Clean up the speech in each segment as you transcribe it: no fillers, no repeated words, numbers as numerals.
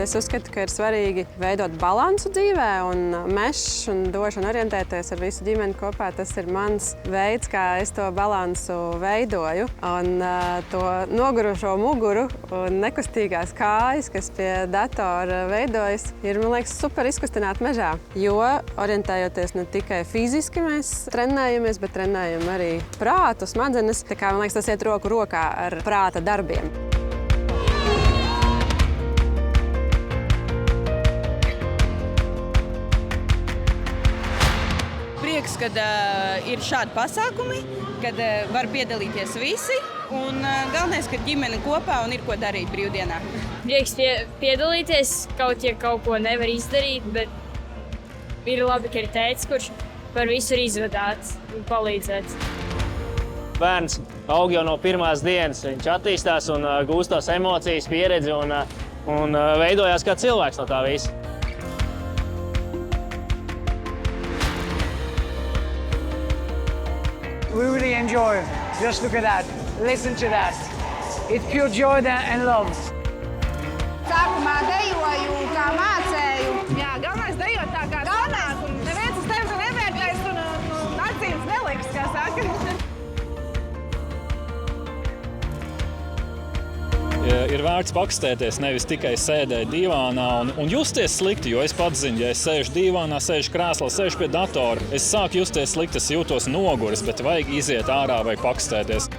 Es uzskatu, ka ir svarīgi veidot balansu dzīvē, un mešs un došana orientēties ar visu ģimeni kopā. Tas ir mans veids, kā es to balansu veidoju. Un to nogurušo muguru un nekustīgās kājas, kas pie datora veidojas, ir, man liekas, super izkustināt mežā. Jo orientējoties ne tikai fiziski mēs trenējamies, bet trenējam arī prātu, smadzenes. Tā kā, man liekas, tas iet roku rokā ar prāta darbiem. Prieks, kad ir šādi pasākumi, kad var piedalīties visi, un galvenais, ka ģimene kopā un ir ko darīt brīvdienā. Prieks piedalīties, kaut ja kaut ko nevar izdarīt, bet ir labi, ka ir tētis, kurš var visu izvadāt un palīdzēt. Bērns aug jau no pirmās dienas, viņš attīstās un gūst tās emocijas, pieredzi un veidojās kā cilvēks no tā visa. We really enjoy it. Just look at that. Listen to that. It's pure joy and love. Sākumā dejoju, kā mācēju. Jā, galvenais dejot tā kā sanāk. Neviens uz tevi nevērtēs un acīms neliks, kā saka. Ir vērts pakustēties, nevis tikai sēdēt divānā un justies slikti, jo es pats zinu, ja es sēžu divānā, sēžu krēslā, sēžu pie datora, es sāku justies slikti, es jūtos noguris, bet vajag iziet ārā, vajag pakustēties.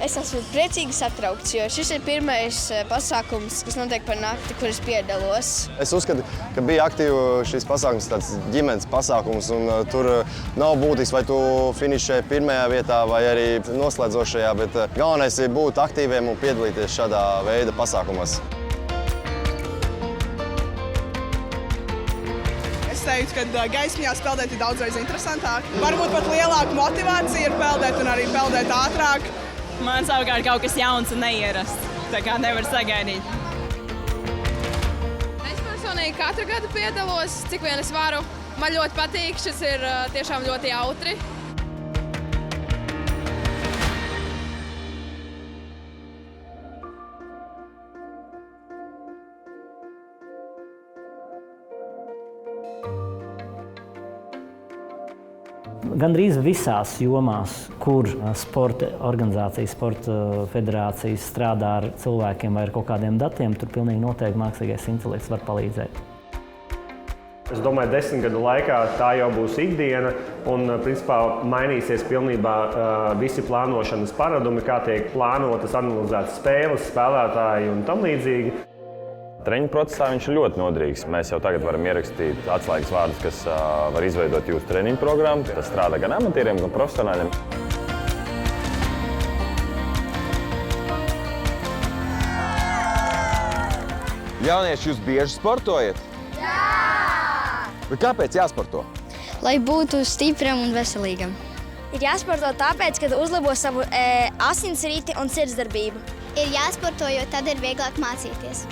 Es esmu priecīgi satraukts, jo šis ir pirmais pasākums, kas notiek par nakti, kur es piedalos. Es uzskatu, ka bija aktīvi šis pasākums, tāds ģimenes pasākums, un tur nav būtisks, vai tu finišē pirmajā vietā vai arī noslēdzošajā, bet galvenais ir būt aktīviem un piedalīties šādā veida pasākumos. Es teiktu, ka gaismiņā peldēt ir daudzreiz interesantāk. Varbūt pat lielāka motivācija ir peldēt un arī peldēt ātrāk. Man savukārt kaut kas jauns un neierasts, tā kā nevar sagaidīt. Es personīgi katru gadu piedalos, cik vien es varu. Man ļoti patīk, šis ir tiešām ļoti jautri. Gandrīz visās jomās, kur sporta organizācijas, sporta federācijas strādā ar cilvēkiem vai ar kaut kādiem datiem, tur pilnīgi noteikti mākslīgais intelekts var palīdzēt. Es domāju, 10 gadu laikā tā jau būs ikdiena un, principā, mainīsies pilnībā visi plānošanas paradumi, kā tiek plānotas, analizētas spēles, spēlētāji un tam līdzīgi. Treniņu procesā viņš ir ļoti noderīgs. Mēs jau tagad varam ierakstīt atslēgas vārdus, kas var izveidot jūsu treniņu programmu. Tas strādā gan amatieriem, gan profesionāļiem. Jaunieši, jūs bieži sportojat? Jā! Bet kāpēc jāsporto? Lai būtu stipram un veselīgam. Ir jāsporto tāpēc, ka uzlabo savu asinsriti un sirdsdarbību. Ir jāsporto, jo tad ir vieglāk mācīties.